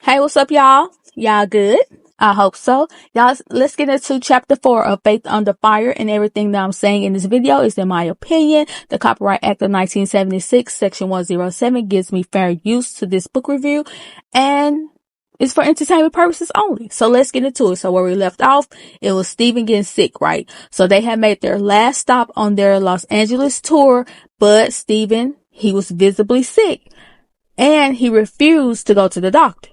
Hey, what's up, y'all? Y'all good? I hope so. Y'all, let's get into chapter 4 of Faith Under Fire, and everything that I'm saying in this video is in my opinion. The Copyright Act of 1976, Section 107 gives me fair use to this book review, and it's for entertainment purposes only. So let's get into it. So where we left off, it was Stephen getting sick, right? So they had made their last stop on their Los Angeles tour, but Stephen, he was visibly sick, and he refused to go to the doctor.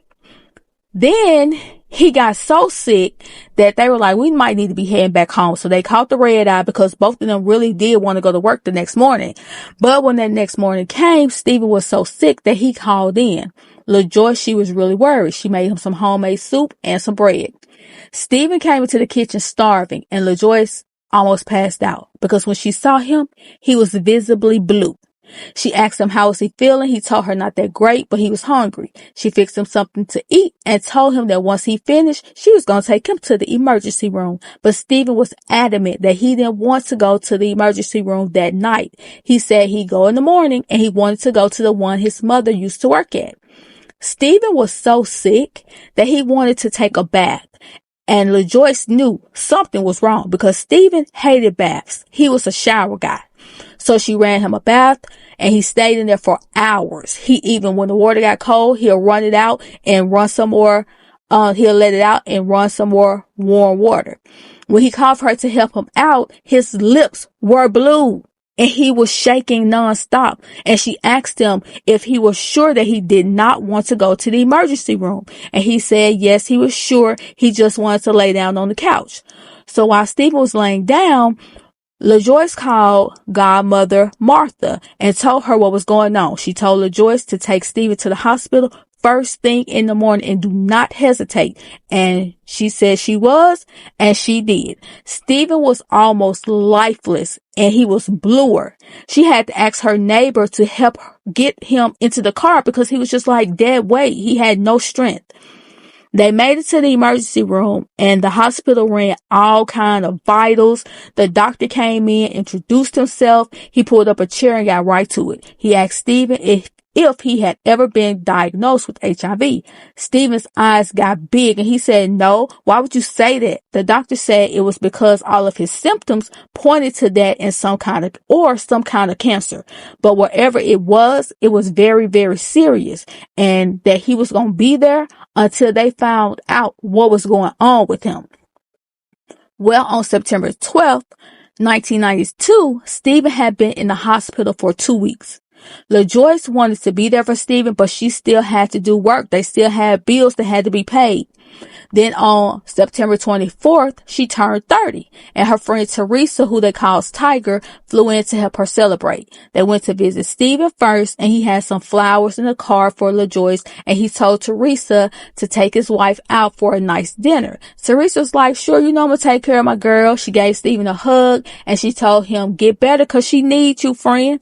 Then he got so sick that they were like, we might need to be heading back home. So they caught the red eye because both of them really did want to go to work the next morning. But when that next morning came, Stephen was so sick that he called in. LaJoyce, she was really worried. She made him some homemade soup and some bread. Stephen came into the kitchen starving, and LaJoyce almost passed out because when she saw him, he was visibly blue. She asked him how was he feeling. He told her not that great, but he was hungry. She fixed him something to eat and told him that once he finished, she was going to take him to the emergency room. But Stephen was adamant that he didn't want to go to the emergency room that night. He said he'd go in the morning, and he wanted to go to the one his mother used to work at. Stephen was so sick that he wanted to take a bath. And LaJoyce knew something was wrong because Stephen hated baths. He was a shower guy. So she ran him a bath, and he stayed in there for hours. He even, when the water got cold, he'll run it out and run some more. He'll let it out and run some more warm water. When he called for her to help him out, his lips were blue and he was shaking nonstop. And she asked him if he was sure that he did not want to go to the emergency room. And he said, yes, he was sure. He just wanted to lay down on the couch. So while Stephen was laying down, LaJoyce called godmother Martha and told her what was going on. She told LaJoyce to take Stephen to the hospital first thing in the morning and do not hesitate. And she said she was, and she did. Stephen was almost lifeless and he was bluer. She had to ask her neighbor to help get him into the car because he was just like dead weight. He had no strength. They made it to the emergency room, and the hospital ran all kind of vitals. The doctor came in, introduced himself. He pulled up a chair and got right to it. He asked Stephen if he had ever been diagnosed with HIV. Stephen's eyes got big and he said, no. Why would you say that? The doctor said it was because all of his symptoms pointed to that in some kind of cancer. But wherever it was very, very serious, and that he was going to be there until they found out what was going on with him. Well, on September 12th, 1992, Stephen had been in the hospital for 2 weeks. LaJoyce wanted to be there for Stephen, but she still had to do work. They still had bills that had to be paid. Then on September 24th, she turned 30, and her friend Teresa, who they call Tiger, flew in to help her celebrate. They went to visit Stephen first, and he had some flowers in a card for LaJoyce, and he told Teresa to take his wife out for a nice dinner. Teresa was like, sure, I'm gonna take care of my girl. She gave Stephen a hug, and she told him, get better, 'cause she needs you, friend.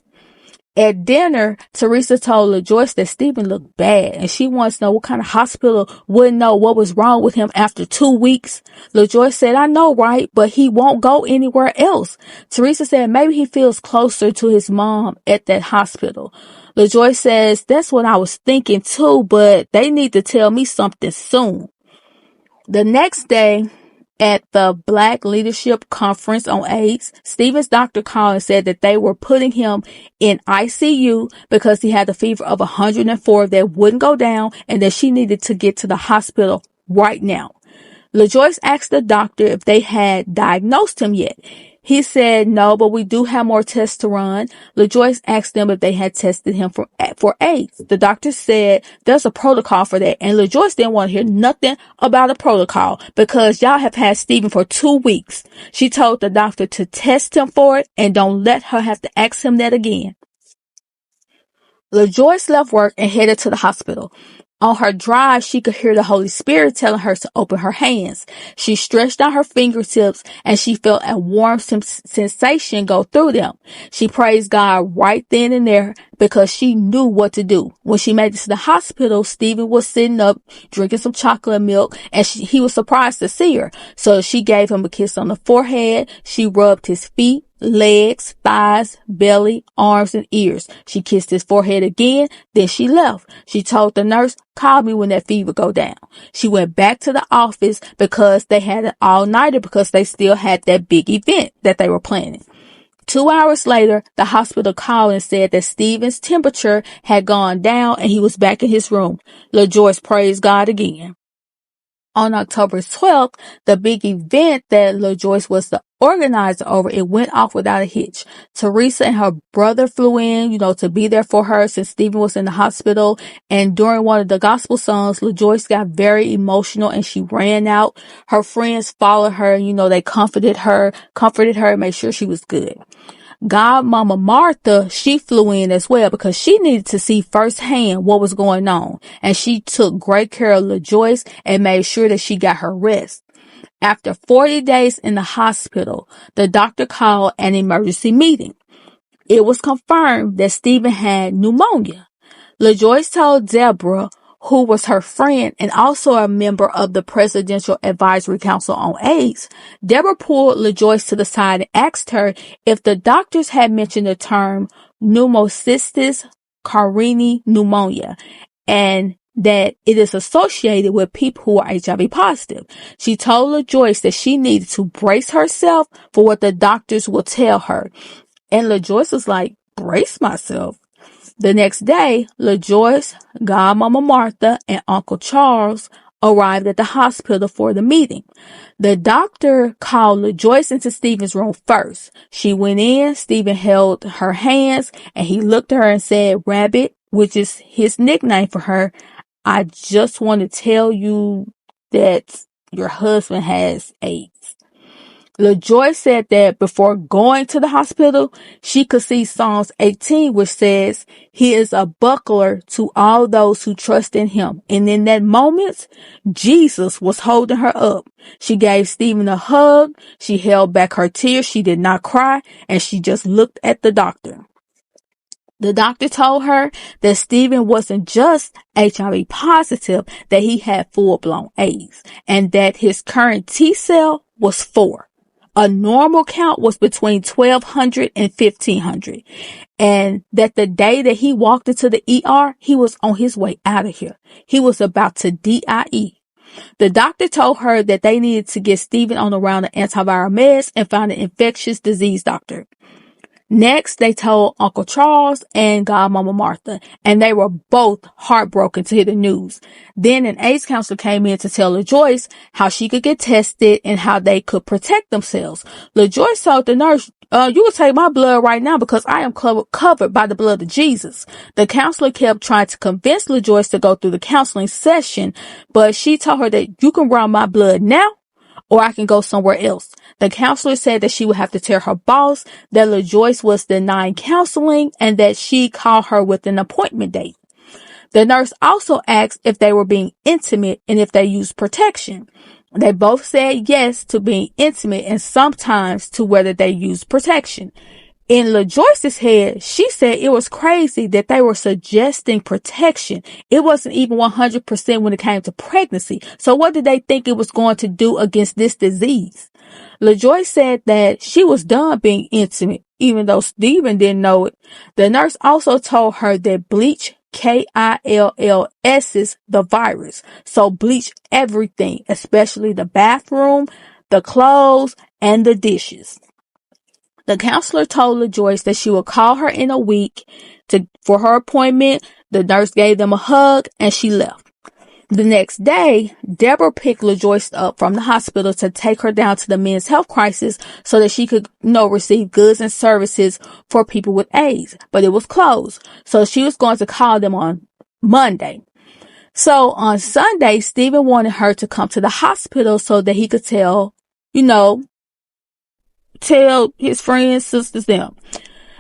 At dinner, Teresa told LaJoyce that Stephen looked bad, and she wants to know what kind of hospital wouldn't know what was wrong with him after 2 weeks. LaJoyce said, I know, right? But he won't go anywhere else. Teresa said maybe he feels closer to his mom at that hospital. LaJoyce says, that's what I was thinking too, but they need to tell me something soon. The next day, at the Black Leadership Conference on AIDS, Stephen's doctor called and said that they were putting him in ICU because he had a fever of 104 that wouldn't go down, and that she needed to get to the hospital right now. LaJoyce asked the doctor if they had diagnosed him yet. He said no, but we do have more tests to run. LaJoyce asked them if they had tested him for AIDS. The doctor said there's a protocol for that, and LaJoyce didn't want to hear nothing about a protocol because y'all have had Stephen for 2 weeks. She told the doctor to test him for it and don't let her have to ask him that again. LaJoyce left work and headed to the hospital. On her drive, she could hear the Holy Spirit telling her to open her hands. She stretched out her fingertips and she felt a warm sensation go through them. She praised God right then and there because she knew what to do. When she made it to the hospital, Stephen was sitting up drinking some chocolate milk, and he was surprised to see her. So she gave him a kiss on the forehead. She rubbed his feet, legs, thighs, belly, arms, and ears. She kissed his forehead again. Then she left. She told the nurse, "Call me when that fever go down." She went back to the office because they had an all-nighter because they still had that big event that they were planning. 2 hours later, the hospital called and said that Stephen's temperature had gone down and he was back in his room. LaJoyce praised God again. On October 12th, the big event that LaJoyce was the organizer over, it went off without a hitch. Teresa and her brother flew in, to be there for her since Stephen was in the hospital. And during one of the gospel songs, LaJoyce got very emotional and she ran out. Her friends followed her, they comforted her, and made sure she was good. Godmama Martha, she flew in as well because she needed to see firsthand what was going on. And she took great care of LaJoyce and made sure that she got her rest. After 40 days in the hospital, the doctor called an emergency meeting. It was confirmed that Stephen had pneumonia. LaJoyce told Deborah, who was her friend and also a member of the Presidential Advisory Council on AIDS. Deborah pulled LaJoyce to the side and asked her if the doctors had mentioned the term pneumocystis carinii pneumonia and that it is associated with people who are HIV positive. She told LaJoyce that she needed to brace herself for what the doctors will tell her. And LaJoyce was like, brace myself? The next day, LaJoyce, Godmama Martha, and Uncle Charles arrived at the hospital for the meeting. The doctor called LaJoyce into Stephen's room first. She went in, Stephen held her hands, and he looked at her and said, "Rabbit," which is his nickname for her, "I just want to tell you that your husband has AIDS." LaJoyce said that before going to the hospital, she could see Psalms 18, which says, "He is a buckler to all those who trust in him." And in that moment, Jesus was holding her up. She gave Stephen a hug. She held back her tears. She did not cry, and she just looked at the doctor. The doctor told her that Stephen wasn't just HIV positive, that he had full-blown AIDS, and that his current T cell was 4. A normal count was between 1,200 and 1,500. And that the day that he walked into the ER, he was on his way out of here. He was about to DIE. The doctor told her that they needed to get Stephen on a round of antiviral meds and find an infectious disease doctor. Next, they told Uncle Charles and Godmama Martha, and they were both heartbroken to hear the news. Then an AIDS counselor came in to tell LaJoyce how she could get tested and how they could protect themselves. LaJoyce told the nurse, "You will take my blood right now because I am covered by the blood of Jesus." The counselor kept trying to convince LaJoyce to go through the counseling session, but she told her that "You can run my blood now, or I can go somewhere else." The counselor said that she would have to tell her boss that LaJoyce was denying counseling and that she called her with an appointment date. The nurse also asked if they were being intimate and if they used protection. They both said yes to being intimate and sometimes to whether they used protection. In LaJoyce's head, she said it was crazy that they were suggesting protection. It wasn't even 100% when it came to pregnancy. So what did they think it was going to do against this disease? LaJoyce said that she was done being intimate, even though Stephen didn't know it. The nurse also told her that bleach, KILLS, is the virus. So bleach everything, especially the bathroom, the clothes, and the dishes. The counselor told LaJoyce that she would call her in a week for her appointment. The nurse gave them a hug and she left. The next day, Deborah picked LaJoyce up from the hospital to take her down to the men's health crisis so that she could, receive goods and services for people with AIDS. But it was closed. So she was going to call them on Monday. So on Sunday, Stephen wanted her to come to the hospital so that he could tell his friends, sisters, them.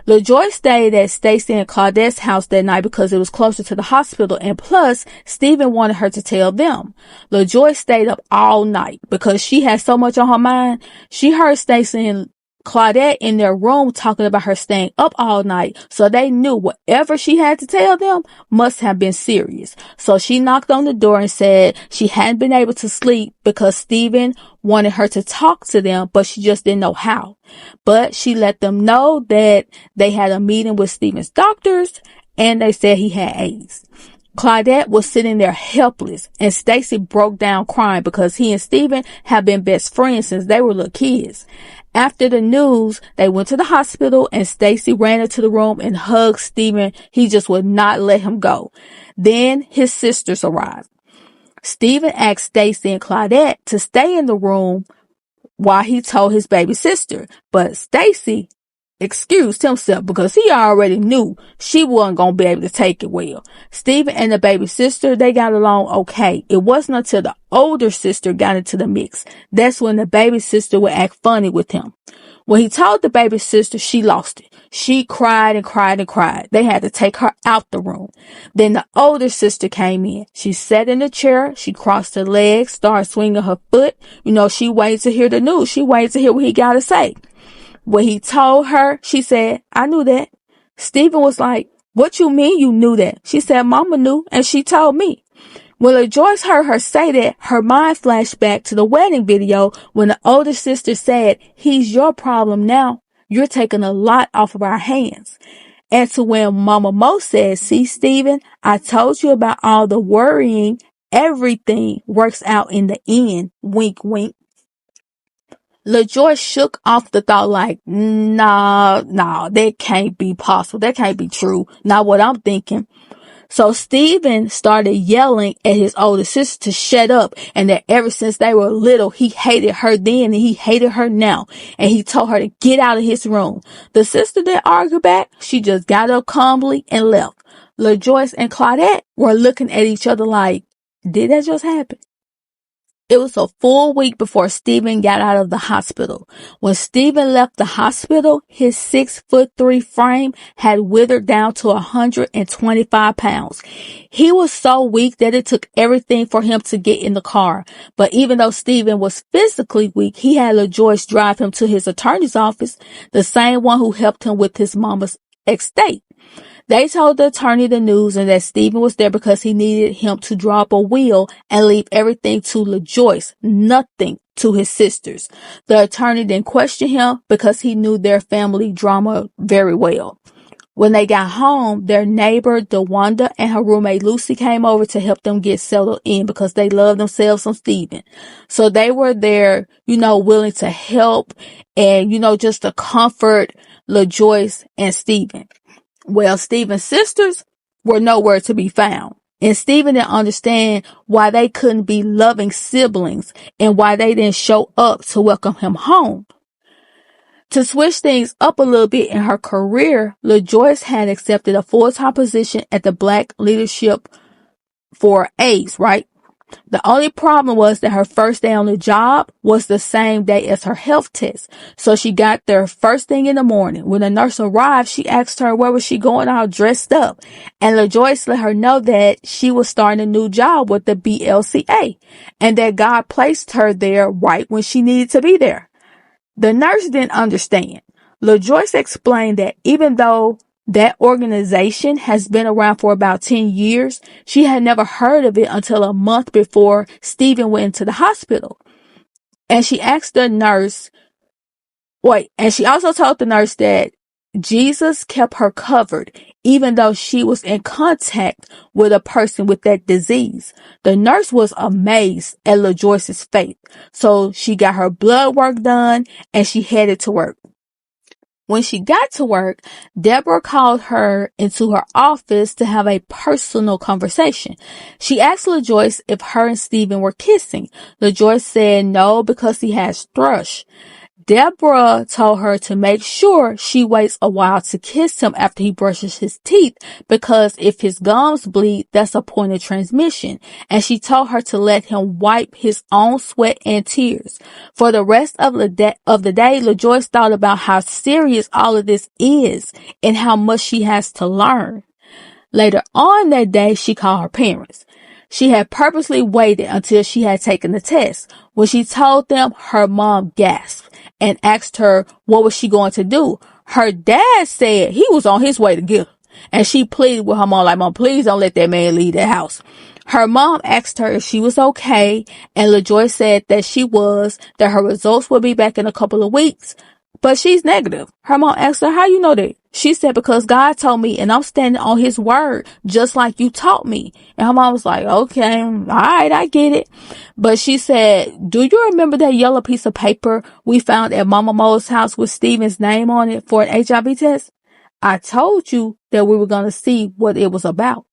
LaJoyce stayed at Stacy and Claudette's house that night because it was closer to the hospital, and plus, Stephen wanted her to tell them. LaJoyce stayed up all night because she had so much on her mind. She heard Stacy and Claudette in their room talking about her staying up all night. So they knew whatever she had to tell them must have been serious. So she knocked on the door and said she hadn't been able to sleep because Stephen wanted her to talk to them, but she just didn't know how. But she let them know that they had a meeting with Stephen's doctors and they said he had AIDS. Claudette was sitting there helpless, and Stacy broke down crying because he and Stephen have been best friends since they were little kids. After the news, they went to the hospital and Stacy ran into the room and hugged Stephen. He just would not let him go. Then his sisters arrived. Stephen asked Stacy and Claudette to stay in the room while he told his baby sister, but Stacy excused himself because he already knew she wasn't going to be able to take it well. Stephen and the baby sister, they got along okay. It wasn't until the older sister got into the mix. That's when the baby sister would act funny with him. When he told the baby sister, she lost it. She cried and cried and cried. They had to take her out the room. Then the older sister came in. She sat in the chair. She crossed her legs, started swinging her foot. She waited to hear the news. She waited to hear what he got to say. When he told her, she said, "I knew that." Stephen was like, "What you mean you knew that?" She said, "Mama knew and she told me." When LaJoyce heard her say that, her mind flashed back to the wedding video when the older sister said, "He's your problem now. You're taking a lot off of our hands." And to when Mama Mo said, "See, Stephen, I told you about all the worrying. Everything works out in the end. Wink, wink." LaJoyce shook off the thought like, nah, that can't be possible. That can't be true. Not what I'm thinking. So Stephen started yelling at his older sister to shut up, and that ever since they were little, he hated her then and he hated her now. And he told her to get out of his room. The sister didn't argue back. She just got up calmly and left. LaJoyce and Claudette were looking at each other like, did that just happen? It was a full week before Stephen got out of the hospital. When Stephen left the hospital, his 6'3" frame had withered down to 125 pounds. He was so weak that it took everything for him to get in the car. But even though Stephen was physically weak, he had LaJoyce drive him to his attorney's office, the same one who helped him with his mama's estate. They told the attorney the news and that Stephen was there because he needed him to draw up a will and leave everything to LaJoyce, nothing to his sisters. The attorney didn't question him because he knew their family drama very well. When they got home, their neighbor, DeWanda, and her roommate, Lucy, came over to help them get settled in because they loved themselves some Stephen. So they were there, willing to help and, just to comfort LaJoyce and Stephen. Well, Stephen's sisters were nowhere to be found. And Stephen didn't understand why they couldn't be loving siblings and why they didn't show up to welcome him home. To switch things up a little bit in her career, LaJoyce had accepted a full-time position at the Black Leadership for AIDS, right? The only problem was that her first day on the job was the same day as her health test. So she got there first thing in the morning. When the nurse arrived, she asked her where was she going all dressed up. And LaJoyce let her know that she was starting a new job with the BLCA and that God placed her there right when she needed to be there. The nurse didn't understand. LaJoyce explained that even though that organization has been around for about 10 years, she had never heard of it until a month before Stephen went into the hospital. And she asked the nurse, and she also told the nurse that Jesus kept her covered, even though she was in contact with a person with that disease. The nurse was amazed at LaJoyce's faith. So she got her blood work done and she headed to work. When she got to work, Deborah called her into her office to have a personal conversation. She asked LaJoyce if her and Stephen were kissing. LaJoyce said no because he has thrush. Deborah told her to make sure she waits a while to kiss him after he brushes his teeth because if his gums bleed, that's a point of transmission. And she told her to let him wipe his own sweat and tears. For the rest of the day, LaJoyce thought about how serious all of this is and how much she has to learn. Later on that day, she called her parents. She had purposely waited until she had taken the test. When she told them, her mom gasped and asked her what was she going to do. Her dad said he was on his way to get her. And she pleaded with her mom, like, Mom, please don't let that man leave the house. Her mom asked her if she was okay, and LaJoyce said that she was, that her results would be back in a couple of weeks. But she's negative. Her mom asked her, how you know that? She said, because God told me and I'm standing on his word, just like you taught me. And her mom was like, okay, all right, I get it. But she said, do you remember that yellow piece of paper we found at Mama Mo's house with Steven's name on it for an HIV test? I told you that we were going to see what it was about.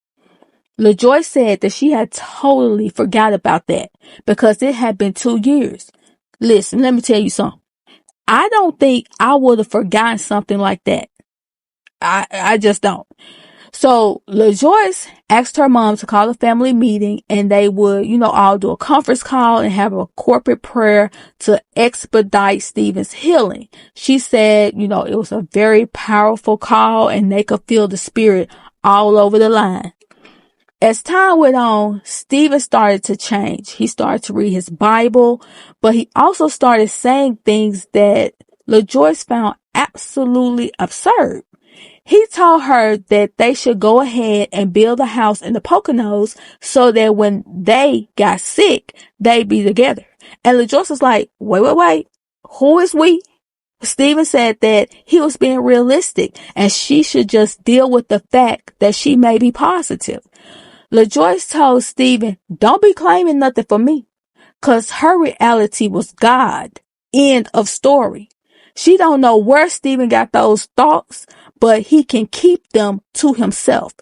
LaJoyce said that she had totally forgot about that because it had been 2 years. Listen, let me tell you something. I don't think I would have forgotten something like that. I just don't. So LaJoyce asked her mom to call a family meeting and they would, all do a conference call and have a corporate prayer to expedite Steven's healing. She said, it was a very powerful call and they could feel the spirit all over the line. As time went on, Steven started to change. He started to read his Bible, but he also started saying things that LaJoyce found absolutely absurd. He told her that they should go ahead and build a house in the Poconos so that when they got sick, they'd be together. And LaJoyce was like, wait. Who is we? Steven said that he was being realistic and she should just deal with the fact that she may be positive. LaJoyce told Steven, don't be claiming nothing for me, cause her reality was God. End of story. She don't know where Steven got those thoughts, but he can keep them to himself.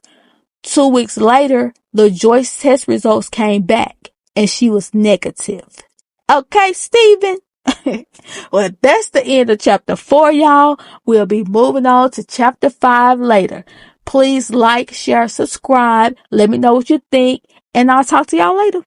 2 weeks later, LaJoyce's test results came back and she was negative. Okay, Steven. Well, that's the end of chapter 4, y'all. We'll be moving on to chapter 5 later. Please like, share, subscribe. Let me know what you think, and I'll talk to y'all later.